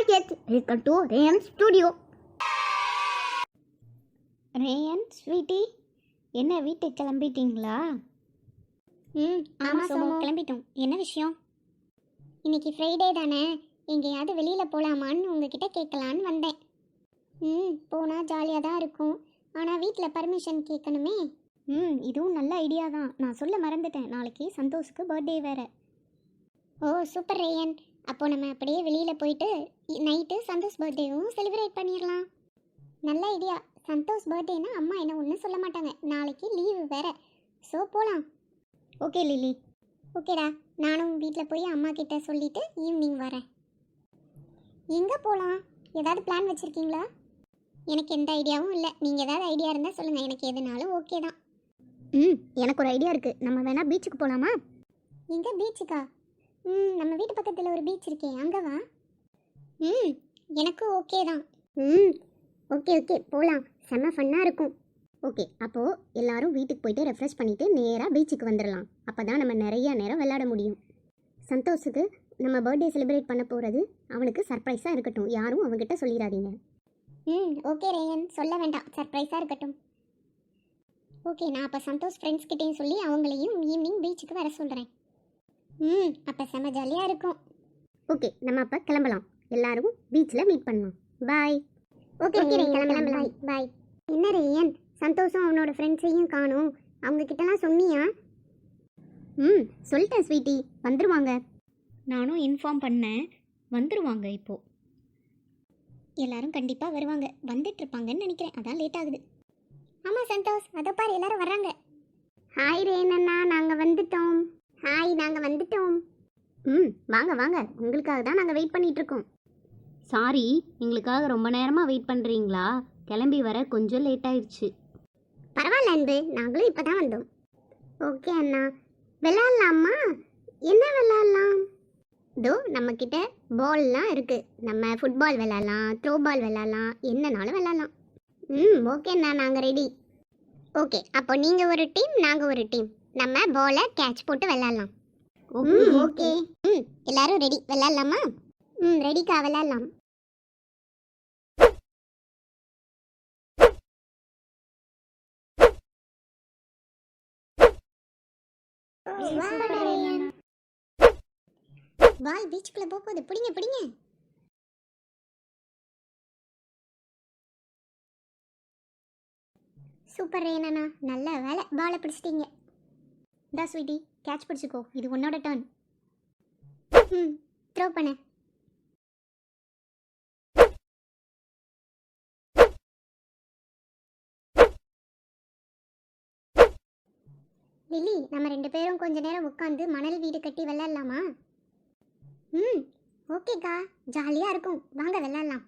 Hi kids, welcome to Rayan Studio. Rayan sweetie, என்ன வீட்டுக்கு கிளம்பிட்டீங்களா? ஆமாம் சோமு, கிளம்பிட்டோம். என்ன விஷயம்? இன்னைக்கு ஃப்ரைடே தானே, எங்கேயாவது வெளியில் போகலாமான்னு உங்ககிட்ட கேட்கலான்னு வந்தேன். போனால் ஜாலியாக தான் இருக்கும், ஆனால் வீட்டில் பர்மிஷன் கேட்கணுமே. இதுவும் நல்ல ஐடியா தான். நான் சொல்ல மறந்துட்டேன், நாளைக்கு சந்தோஷுக்கு பர்த்டே வேறு. ஓ சூப்பர் ரேயன், அப்போ நம்ம அப்படியே வெளியில் போயிட்டு நைட்டு சந்தோஷ் பர்த்டேவும் செலிப்ரேட் பண்ணிடலாம். நல்ல ஐடியா. சந்தோஷ் பர்த்டேனா அம்மா என்ன ஒன்றும் சொல்ல மாட்டாங்க, நாளைக்கு லீவு வேற. ஸோ போகலாம். Okay Lily. ஓகேடா, நானும் வீட்டில் போய் அம்மா கிட்ட சொல்லிட்டு ஈவினிங் வரேன். எங்கே போகலாம்? ஏதாவது பிளான் வச்சுருக்கீங்களா? எனக்கு எந்த ஐடியாவும் இல்லை, நீங்கள் ஏதாவது ஐடியா இருந்தால் சொல்லுங்கள், எனக்கு எதுனாலும் ஓகே தான். எனக்கு ஒரு ஐடியா இருக்குது. நம்ம வேணால் பீச்சுக்கு போகலாமா? எங்கே பீச்சுக்கா? நம்ம வீட்டு பக்கத்தில் ஒரு பீச் இருக்கே, அங்கே வா. எனக்கு ஓகே தான். ஓகே போகலாம். செம்ம ஃபன்னாக இருக்கும். ஓகே, அப்போது எல்லாரும் வீட்டுக்கு போயிட்டு ரெஃப்ரெஷ் பண்ணிவிட்டு நேராக பீச்சுக்கு வந்துடலாம். அப்போ தான் நம்ம நிறைய நேரம் விளையாட முடியும். சந்தோஷுக்கு நம்ம பர்த்டே செலிப்ரேட் பண்ண போகிறது அவனுக்கு சர்ப்ரைஸாக இருக்கட்டும், யாரும் அவங்ககிட்ட சொல்லிடாதீங்க. ஓகே ரேயன், சொல்ல வேண்டாம், சர்ப்ரைஸாக இருக்கட்டும். ஓகே, நான் அப்போ சந்தோஷ் ஃப்ரெண்ட்ஸ்கிட்டையும் சொல்லி அவங்களையும் ஈவினிங் பீச்சுக்கு வர சொல்கிறேன். அப்போ செம்ம ஜாலியாக இருக்கும். ஓகே, நம்ம அப்போ கிளம்பலாம். எல்லாரும் பீச்சில் மீட் பண்ணலாம். பாய். ஓகே கிளம்பலாம். பாய் பாய். என்ன ரேயன், சந்தோஷம் அவனோட ஃப்ரெண்ட்ஸையும் காணும், அவங்கக்கிட்டலாம் சொன்னியா? சொல்லிட்டேன் ஸ்வீட்டி, வந்துடுவாங்க. நானும் இன்ஃபார்ம் பண்ணேன், வந்துடுவாங்க. இப்போது எல்லாரும் கண்டிப்பாக வருவாங்க, வந்துட்டு இருப்பாங்கன்னு நினைக்கிறேன், அதான் லேட் ஆகுது. ஆமாம் சந்தோஷ், அதோ பாரு எல்லாரும் வர்றாங்க. ஹாய் ரேனண்ணா, நாங்கள் வந்துட்டோம். ஹாய், நாங்கள் வந்துட்டோம். வாங்க, உங்களுக்காக தான் நாங்கள் வெயிட் பண்ணிகிட்ருக்கோம். சாரி, எங்களுக்காக ரொம்ப நேரமாக வெயிட் பண்ணுறீங்களா? கிளம்பி வர கொஞ்சம் லேட் ஆயிடுச்சு. பரவாயில்ல அன்பு, நாங்களும் இப்போ தான் வந்தோம். ஓகே அண்ணா, விளையாடலாமா? என்ன விளையாடலாம்? இதோ நம்மக்கிட்ட பால்லாம் இருக்குது. நம்ம ஃபுட்பால் விளையாடலாம், த்ரோ பால் விளையாடலாம், என்னனாலும் விளையாடலாம். ஓகே அண்ணா, நாங்கள் ரெடி. ஓகே, அப்போ நீங்கள் ஒரு டீம், நாங்கள் ஒரு டீம். நம்ம பாலை கேட்ச் போட்டு விளையாடலாம். ஓகே. எல்லாரும் ரெடி, விளையாடலாமா? ரெடிக்கா, விளையாடலாம். பால் பீச்சுக்குள்ள போகுது, பிடிங்க. சூப்பர் ரேனண்ணா, நல்ல வேலை, பாலை பிடிச்சிட்டீங்க. டா ஸ்வீட்டி, கேட்ச் பிடிச்சிக்கோ, இது உன்னோட டர்ன். த்ரோ பண்ணு. லிலி, நம்ம 2 பேரும் கொஞ்ச நேரம் உட்காந்து மணல் வீடு கட்டி விளையாடலாமா? ஓகேக்கா, ஜாலியாக இருக்கும், வாங்க விளையாடலாம்.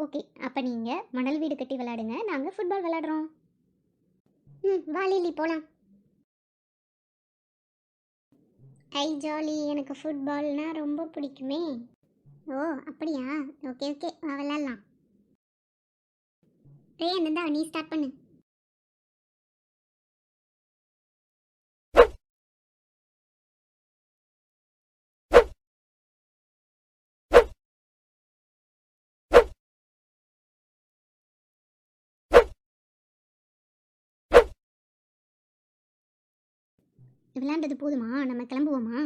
ஓகே, அப்போ நீங்கள் மணல் வீடு கட்டி விளையாடுங்க, நாங்கள் ஃபுட்பால் விளையாடுறோம். வா லிலி, போகலாம். ஐ ஜாலி, எனக்கு ஃபுட்பால்னா ரொம்ப பிடிக்குமே. ஓ அப்படியா? ஓகே வா விளையாடலாம். என்னந்தா, நீ ஸ்டார்ட் பண்ணு. விளையாண்டது போதுமா? நம்ம கிளம்புவோமா?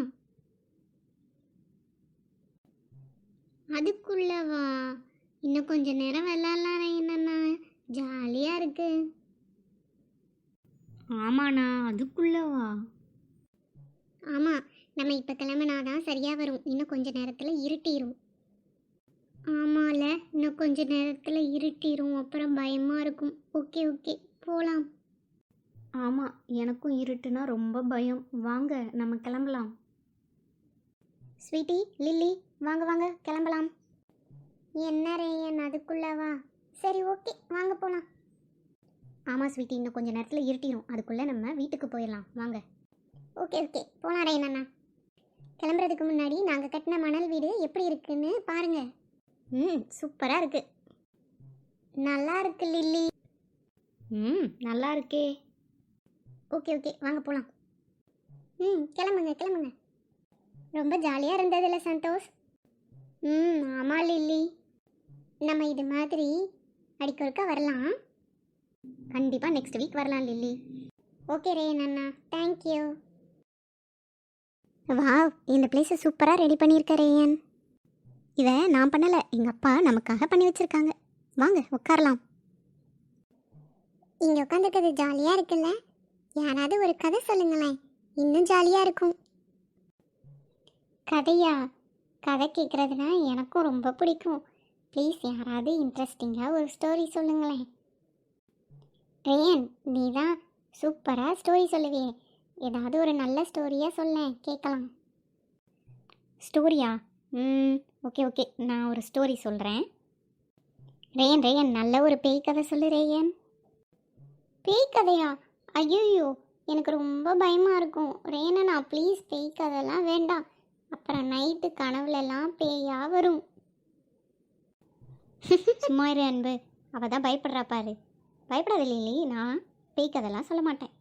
அதுக்குள்ளவா? இன்னும் கொஞ்ச நேரம் விளையாடலாம் என்னன்னா, ஜாலியாக இருக்கு. ஆமாண்ணா, அதுக்குள்ளவா? ஆமாம், நம்ம இப்போ கிளம்பினாதான் சரியாக வரும், இன்னும் கொஞ்ச நேரத்தில் இருட்டிடும். ஆமால, இன்னும் கொஞ்ச நேரத்தில் இருட்டிடும், அப்புறம் பயமாக இருக்கும். ஓகே போகலாம். ஆமாம், எனக்கும் இருட்டுனா ரொம்ப பயம். வாங்க நம்ம கிளம்பலாம். ஸ்வீட்டி, லில்லி, வாங்க கிளம்பலாம். என்ன ரேயன், அதுக்குள்ளவா? சரி ஓகே, வாங்க போகலாம். ஆமாம் ஸ்வீட்டி, இன்னும் கொஞ்சம் நேரத்தில் இருட்டிடும், அதுக்குள்ளே நம்ம வீட்டுக்கு போயிடலாம். வாங்க. ஓகே போகலாம் ரேயன். கிளம்புறதுக்கு முன்னாடி நாங்கள் கட்டின மணல் வீடு எப்படி இருக்குன்னு பாருங்க. சூப்பராக இருக்குது. நல்லா இருக்கு லில்லி. நல்லா இருக்கே. ஓகே வாங்க போகலாம். கிளம்புங்க. ரொம்ப ஜாலியாக இருந்ததில்ல சந்தோஷ்? ஆமாம் லில்லி, நம்ம இது மாதிரி அடிக்கொருக்கா வரலாம். கண்டிப்பாக நெக்ஸ்ட் வீக் வரலாம் லில்லி. ஓகே ரேயன் அண்ணா, தேங்க்யூ. வாவ், இந்த பிளேஸை சூப்பராக ரெடி பண்ணியிருக்க ரேயன். இதை நான் பண்ணலை, எங்கள் அப்பா நமக்காக பண்ணி வச்சுருக்காங்க. வாங்க உட்காரலாம். இங்கே உட்காந்துருக்கிறது ஜாலியாக இருக்குல்ல? யாராவது ஒரு கதை சொல்லுங்களேன், இன்னும் ஜாலியாக இருக்கும். கதையா? கதை கேட்குறதுனா எனக்கும் ரொம்ப பிடிக்கும். ப்ளீஸ் யாராவது இன்ட்ரெஸ்டிங்காக ஒரு ஸ்டோரி சொல்லுங்களேன். ரேயன், நீ தான் சூப்பராக ஸ்டோரி சொல்லுவியே, ஏதாவது ஒரு நல்ல ஸ்டோரியாக சொல்லேன், கேட்கலாம். ஸ்டோரியா? ஓகே, நான் ஒரு ஸ்டோரி சொல்கிறேன். ரேயன் நல்ல ஒரு பேய் கதை சொல்லு ரேயன். பேய் கதையா? ஐயோ, எனக்கு ரொம்ப பயமாக இருக்கும். ரேயனா ப்ளீஸ், பேய் கதைலாம் வேண்டாம். அப்புறம் நைட்டு கனவுலலாம் பேயா வரும். சும்மா இரு அன்பு, அவள் தான் பயப்படுறா பாரு. பயப்படாத லில்லி, நான் பேய் கதைலாம் சொல்ல மாட்டேன்.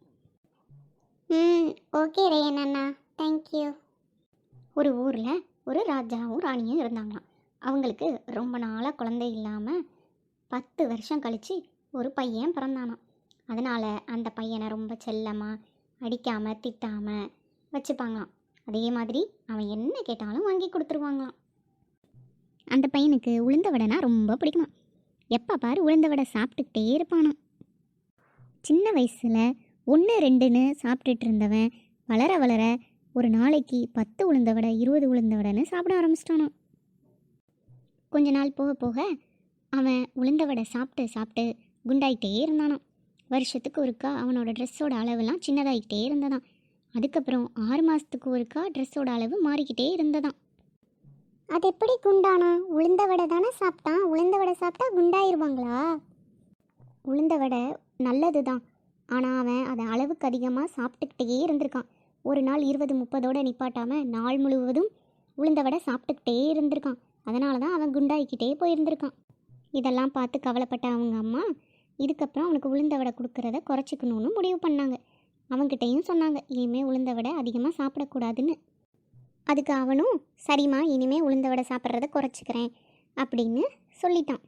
ஓகே ரேயன் அண்ணா, தேங்க்யூ. ஒரு ஊரில் ஒரு ராஜாவும் ராணியும் இருந்தாங்களாம். அவங்களுக்கு ரொம்ப நாளாக குழந்தை இல்லாமல் 10 வருஷம் கழித்து ஒரு பையன் பிறந்தானாம். அதனால் அந்த பையனை ரொம்ப செல்லமாக அடிக்காமல் திட்டாமல் வச்சுப்பாங்களாம். அதே மாதிரி அவன் என்ன கேட்டாலும் வாங்கி கொடுத்துருவாங்களாம். அந்த பையனுக்கு உளுந்த வடைனா ரொம்ப பிடிக்குமா. எப்போ பாரு உளுந்த வடை சாப்பிட்டுக்கிட்டே இருப்பானாம். சின்ன வயசில் 1 2ன்னு சாப்பிட்டுட்டு இருந்தவன் வளர வளர ஒரு நாளைக்கு 10 உளுந்த வடை 20 உளுந்த வடைன்னு சாப்பிட ஆரம்பிச்சிட்டானான். கொஞ்ச நாள் போக போக அவன் உளுந்த வடை சாப்பிட்டு சாப்பிட்டு குண்டாயிட்டே இருந்தானாம். வருஷத்துக்கு ஒருக்கா அவனோட ட்ரெஸ்ஸோட அளவுலாம் சின்னதாகிட்டே இருந்ததாம். அதுக்கப்புறம் 6 மாதத்துக்கு ஒருக்கா ட்ரெஸ்ஸோட அளவு மாறிக்கிட்டே இருந்ததாம். அது எப்படி குண்டானா? உளுந்த வடை தானே சாப்பிட்டான். உளுந்த வடை சாப்பிட்டா குண்டாயிருவாங்களா? உளுந்த வடை நல்லது தான், ஆனால் அவன் அதை அளவுக்கு அதிகமாக சாப்பிட்டுக்கிட்டே இருந்திருக்கான். ஒரு நாள் 20 30ஓட நிப்பாட்டாமல் நாள் முழுவதும் உளுந்த வடை சாப்பிட்டுக்கிட்டே இருந்திருக்கான். அதனால தான் அவன் குண்டாயிக்கிட்டே போயிருந்திருக்கான். இதெல்லாம் பார்த்து கவலைப்பட்ட அவங்க அம்மா இதுக்கப்புறம் அவனுக்கு உளுந்த வடை கொடுக்கறத குறைச்சிக்கணும்னு முடிவு பண்ணாங்க. அவன்கிட்டையும் சொன்னாங்க, இனிமேல் உளுந்த வடை அதிகமாக சாப்பிடக்கூடாதுன்னு. அதுக்கு அவனும் சரிம்மா, இனிமேல் உளுந்த வடை சாப்பிட்றத குறைச்சிக்கிறேன் அப்படின்னு சொல்லிட்டான்.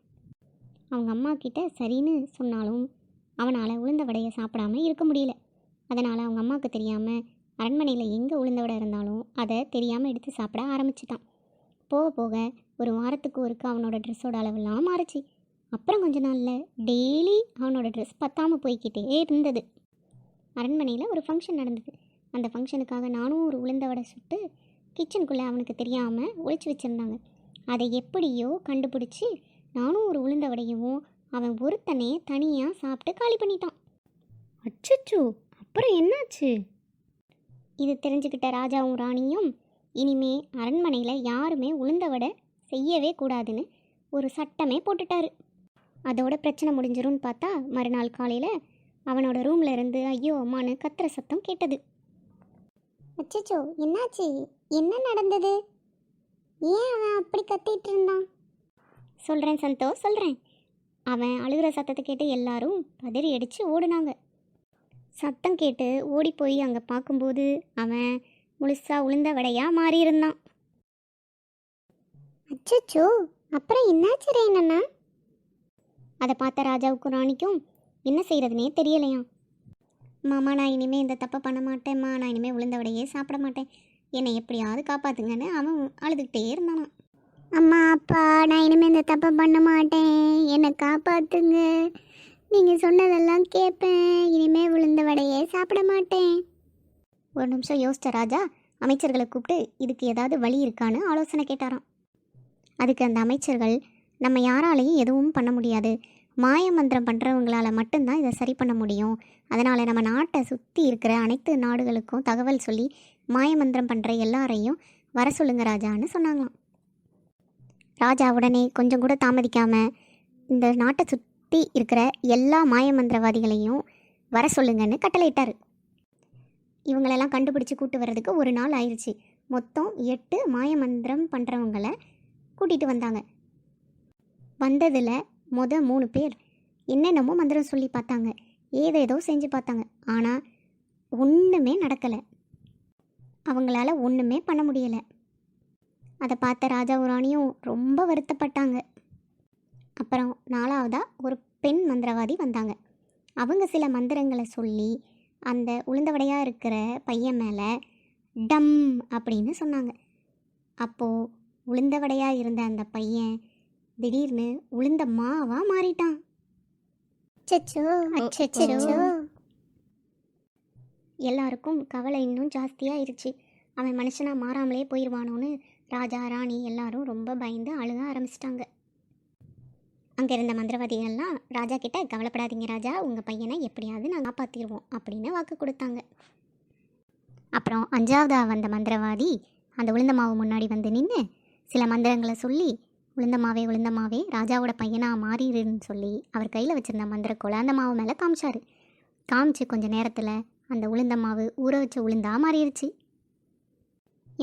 அவங்க அம்மா கிட்ட சரின்னு சொன்னாலும் அவனால் உளுந்த வடையை சாப்பிடாம இருக்க முடியல. அதனால் அவங்க அம்மாவுக்கு தெரியாமல் அரண்மனையில் எங்கே உளுந்த வடை இருந்தாலும் அதை தெரியாமல் எடுத்து சாப்பிட ஆரம்பிச்சிட்டான். போக போக ஒரு வாரத்துக்கு ஒருக்கா அவனோட ட்ரெஸ்ஸோட அளவெல்லாம் மாறிச்சு. அப்புறம் கொஞ்ச நாளில் டெய்லி அவனோட ட்ரெஸ் பத்தாமல் போய்கிட்டே இருந்தது. அரண்மனையில் ஒரு ஃபங்க்ஷன் நடந்தது. அந்த ஃபங்க்ஷனுக்காக நானும் ஒரு உளுந்த வடை சுட்டு கிச்சனுக்குள்ளே அவனுக்கு தெரியாமல் ஒளிச்சு வச்சுருந்தாங்க. அதை எப்படியோ கண்டுபிடிச்சி நானும் ஒரு உளுந்த வடையவும் அவன் ஒருத்தனே தனியாக சாப்பிட்டு காலி பண்ணிட்டான். அச்சச்சோ, அப்புறம் என்னாச்சு? இது தெரிஞ்சுக்கிட்ட ராஜாவும் ராணியும் இனிமே அரண்மனையில் யாருமே உளுந்த வடை செய்யவே கூடாதுன்னு ஒரு சட்டமே போட்டுட்டாரு. அதோட பிரச்சனை முடிஞ்சிரும்னு பார்த்தா மறுநாள் காலையில் அவனோட ரூமில் இருந்து ஐயோ அம்மானு கத்துற சத்தம் கேட்டது. அச்சச்சோ, என்னாச்சு? என்ன நடந்தது? ஏன் அவன் அப்படி கத்திட்டு இருந்தான்? சொல்கிறேன் சந்தோஷ், சொல்கிறேன். அவன் அழுகிற சத்தத்தை கேட்டு எல்லாரும் பதறி அடித்து ஓடுனாங்க. சத்தம் கேட்டு ஓடி போய் அங்கே பார்க்கும்போது அவன் முழுசாக உளுந்த வடையாக மாறியிருந்தான். அச்சச்சோ, அப்புறம் என்னாச்சு ரேயண்ணா? அதை பார்த்த ராஜாவுக்கும் ராணிக்கும் என்ன செய்கிறதுனே தெரியலையாம். மாமா, நான் இனிமேல் இந்த தப்பை பண்ண மாட்டேம்மா, நான் இனிமேல் உளுந்த வடையே சாப்பிட மாட்டேன், என்னை எப்படியாவது காப்பாற்றுங்கன்னு அவன் அழுதுகிட்டே இருந்தானான். அம்மா, அப்பா, நான் இனிமேல் இந்த தப்பை பண்ண மாட்டேன், என்னை காப்பாற்றுங்க, நீங்கள் சொன்னதெல்லாம் கேட்பேன், இனிமேல் உளுந்த வடையே சாப்பிட மாட்டேன். ஒரு நிமிஷம் யோசிச்ச ராஜா அமைச்சர்களை கூப்பிட்டு இதுக்கு ஏதாவது வழி இருக்கான்னு ஆலோசனை கேட்டாராம். அதுக்கு அந்த அமைச்சர்கள், நம்ம யாராலையும் எதுவும் பண்ண முடியாது, மாய மந்திரம் பண்ணுறவங்களால மட்டும்தான் இதை சரி பண்ண முடியும், அதனால் நம்ம நாட்டை சுற்றி இருக்கிற அனைத்து நாடுகளுக்கும் தகவல் சொல்லி மாய மந்திரம் பண்ணுற எல்லாரையும் வர சொல்லுங்க ராஜான்னு சொன்னாங்களாம். ராஜா உடனே கொஞ்சம் கூட தாமதிக்காமல் இந்த நாட்டை சுற்றி இருக்கிற எல்லா மாய மந்திரவாதிகளையும் வர சொல்லுங்கன்னு கட்டளையிட்டார். இவங்களெல்லாம் கண்டுபிடிச்சி கூட்டு வர்றதுக்கு ஒரு நாள் ஆயிடுச்சு. மொத்தம் 8 மாய மந்திரம் பண்ணுறவங்களை கூட்டிகிட்டு வந்தாங்க. வந்ததில் 3 பேர் என்னென்னமோ மந்திரம் சொல்லி பார்த்தாங்க, ஏதேதோ செஞ்சு பார்த்தாங்க, ஆனால் ஒன்றுமே நடக்கலை, அவங்களால ஒன்றுமே பண்ண முடியலை. அதை பார்த்த ராஜாவும் ராணியும் ரொம்ப வருத்தப்பட்டாங்க. அப்புறம் 4வதா ஒரு பெண் மந்திரவாதி வந்தாங்க. அவங்க சில மந்திரங்களை சொல்லி அந்த உளுந்தவடையாக இருக்கிற பையன் மேலே டம் அப்படின்னு சொன்னாங்க. அப்போது உளுந்தவடையாக இருந்த அந்த பையன் திடீர்னு உளுந்த மாவா மாறிட்டான். அச்சச்சோ அச்சச்சோ. எல்லாருக்கும் கவலை இன்னும் ஜாஸ்தியாயிருச்சு. அவன் மனுஷனாக மாறாமலே போயிடுவானோன்னு ராஜா ராணி எல்லாரும் ரொம்ப பயந்து அழுக ஆரம்பிச்சிட்டாங்க. அங்கே இருந்த மந்திரவாதிகள்லாம் ராஜா கிட்ட, கவலைப்படாதீங்க ராஜா, உங்கள் பையனை எப்படியாவது நாங்கள் காப்பாற்றிடுவோம் அப்படின்னு வாக்கு கொடுத்தாங்க. அப்புறம் 5வதா வந்த மந்திரவாதி அந்த உளுந்த மாவு முன்னாடி வந்து நின்று சில மந்திரங்களை சொல்லி உளுந்தமாவே ராஜாவோட பையனாக மாறிடுன்னு சொல்லி அவர் கையில் வச்சுருந்த மந்திரக்கோலை அந்த மாவு மேலே காமிச்சார். காமிச்சு கொஞ்ச நேரத்தில் அந்த உளுந்த மாவு ஊற வச்ச உளுந்தாக மாறிடுச்சு.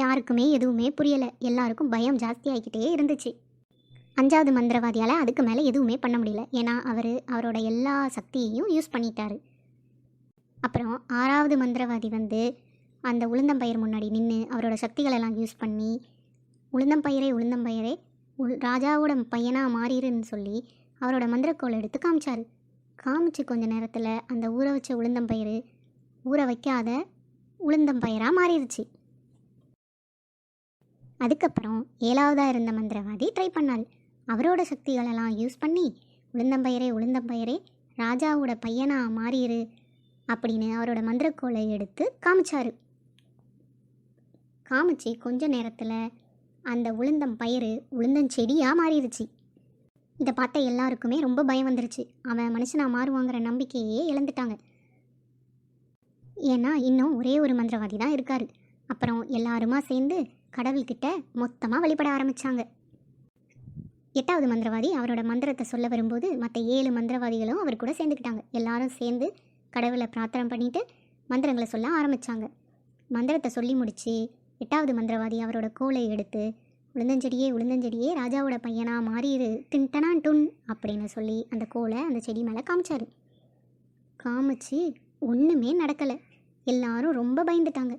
யாருக்குமே எதுவுமே புரியலை. எல்லாருக்கும் பயம் ஜாஸ்தி ஆகிக்கிட்டே இருந்துச்சு. 5வது மந்திரவாதியால் அதுக்கு மேலே எதுவுமே பண்ண முடியல. ஏன்னா அவரோட எல்லா சக்தியையும் யூஸ் பண்ணிட்டாரு. அப்புறம் 6வது மந்திரவாதி வந்து அந்த உளுந்தம்பயிர் முன்னாடி நின்று அவரோட சக்திகளெல்லாம் யூஸ் பண்ணி உளுந்தம்பயிரே ராஜாவோட பையனாக மாறிடுன்னு சொல்லி அவரோட மந்திரக்கோலை எடுத்து காமிச்சார். காமிச்சு கொஞ்ச நேரத்தில் அந்த ஊற வச்ச உளுந்தம்பயிறு ஊற வைக்காத உளுந்தம்பயிராக மாறிடுச்சு. அதுக்கப்புறம் 7வதா இருந்த மந்திரவாதி ட்ரை பண்ணார். அவரோட சக்திகளெல்லாம் யூஸ் பண்ணி உளுந்தம்பயிரே ராஜாவோட பையனாக மாறிடு அப்படின்னு அவரோட மந்திரக்கோலை எடுத்து காமிச்சார். காமிச்சு கொஞ்ச நேரத்தில் அந்த உளுந்தம்பயிறு உளுந்தஞ்செடியாக மாறிடுச்சு. இதை பார்த்த எல்லாருக்குமே ரொம்ப பயம் வந்துருச்சு. அவன் மனுஷனாக மாறுவாங்கிற நம்பிக்கையே இழந்துட்டாங்க. ஏன்னா இன்னும் ஒரே ஒரு மந்திரவாதி தான் இருக்கார். அப்புறம் எல்லாருமா சேர்ந்து கடவுள்கிட்ட மொத்தமாக வழிபட ஆரம்பித்தாங்க. 8வது மந்திரவாதி அவரோட மந்திரத்தை சொல்ல வரும்போது மற்ற 7 மந்திரவாதிகளும் அவர் கூட சேர்ந்துக்கிட்டாங்க. எல்லாரும் சேர்ந்து கடவுளை பிரார்த்தனை பண்ணிவிட்டு மந்திரங்களை சொல்ல ஆரம்பித்தாங்க. மந்திரத்தை சொல்லி முடித்து 8வது மந்திரவாதி அவரோட கோலை எடுத்து உளுந்தஞ்செடியே ராஜாவோட பையனாக மாறிடு தின்டனான் டுன் அப்படின்னு சொல்லி அந்த கோலை அந்த செடி மேலே காமிச்சார். காமிச்சு ஒன்றுமே நடக்கலை. எல்லாரும் ரொம்ப பயந்துட்டாங்க.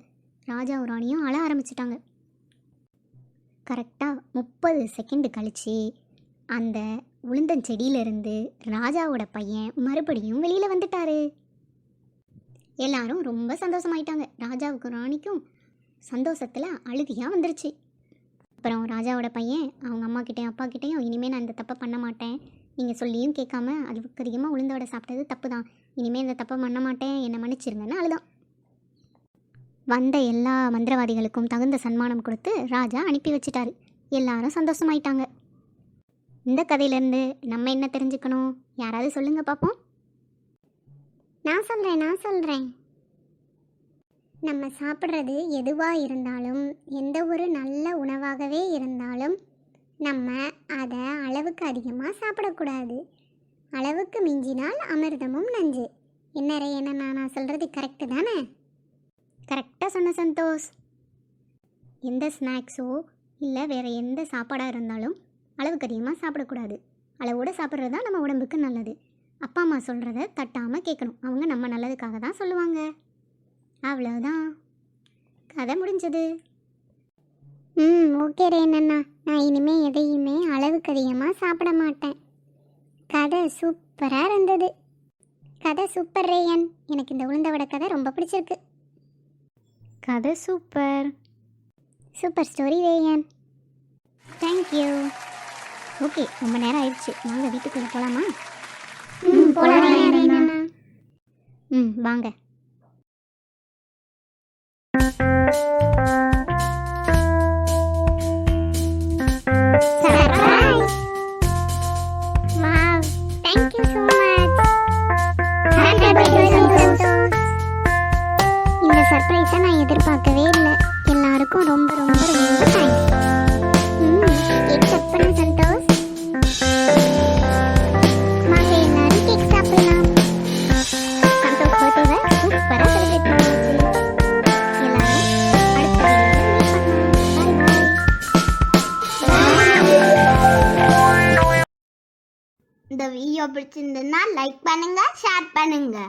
ராஜாவும் ராணியும் அழ ஆரம்பிச்சிட்டாங்க. கரெக்டாக 30 செகண்டு கழித்து அந்த உளுந்தஞ்செடியிலிருந்து ராஜாவோட பையன் மறுபடியும் வெளியில் வந்துட்டாரு. எல்லாரும் ரொம்ப சந்தோஷமாயிட்டாங்க. ராஜாவுக்கும் ராணிக்கும் சந்தோஷத்தில் அழுகையாக வந்துருச்சு. அப்புறம் ராஜாவோட பையன் அவங்க அம்மாக்கிட்டையும் அப்பாக்கிட்டையும், இனிமேல் நான் இந்த தப்பை பண்ண மாட்டேன், நீங்கள் சொல்லியும் கேட்காம அதுக்கு அதிகமாக உளுந்தோட சாப்பிட்டது தப்பு தான், இனிமேல் இந்த தப்பை பண்ண மாட்டேன், என்னை மன்னிச்சிருங்கன்னு அழுதான். வந்த எல்லா மந்திரவாதிகளுக்கும் தகுந்த சன்மானம் கொடுத்து ராஜா அனுப்பி வச்சிட்டாரு. எல்லாரும் சந்தோஷமாயிட்டாங்க. இந்த கதையிலேருந்து நம்ம என்ன தெரிஞ்சுக்கணும்? யாராவது சொல்லுங்க பார்ப்போம். நான் சொல்கிறேன். நம்ம சாப்பிட்றது எதுவாக இருந்தாலும், எந்த ஒரு நல்ல உணவாகவே இருந்தாலும் நம்ம அதை அளவுக்கு அதிகமாக சாப்பிடக்கூடாது. அளவுக்கு மிஞ்சினால் அமிர்தமும் நஞ்சு. என்ன நான் சொல்கிறது கரெக்டு தானே? கரெக்டாக சொன்ன சந்தோஷ். எந்த ஸ்நாக்ஸோ இல்லை வேறு எந்த சாப்பாடாக இருந்தாலும் அளவுக்கு அதிகமாக சாப்பிடக்கூடாது. அளவோடு சாப்பிட்றது தான் நம்ம உடம்புக்கு நல்லது. அப்பா அம்மா சொல்கிறத தட்டாமல் கேட்கணும். அவங்க நம்ம நல்லதுக்காக தான் சொல்லுவாங்க. அவ்வளோதான், கதை முடிஞ்சது. ஓகே ரேனண்ணா, நான் இனிமேல் எதையுமே அளவுக்கு அதிகமாக சாப்பிட மாட்டேன். கதை சூப்பராக இருந்தது. கதை சூப்பர் ரேயன். எனக்கு இந்த உளுந்தவடை கதை ரொம்ப பிடிச்சிருக்கு. கதை super story Ryan. Thank you. Okay, ரொம்ப நேரம் ஆயிடுச்சு. வாங்க வீட்டுக்குள்ளே போகலாமா? வாங்க. இந்த சர்ப்ரைஸை நான் எதிர்பார்க்கவே இல்லை. எல்லாருக்கும் ரொம்ப ரொம்ப ரொம்ப தேங்க்ஸ். கேக் கட் பண்ண சந்தோஷ். வாங்க எல்லாரும் கேக் சாப்பிடலாம். சந்தோஷ் பர்த்டேவை சூப்பராக செலிப்ரேட் பண்ணியாச்சு. எல்லாரும் அடுத்த இந்த வீடியோ பிடிச்சிருந்ததுன்னா லைக் பண்ணுங்க, ஷேர் பண்ணுங்க.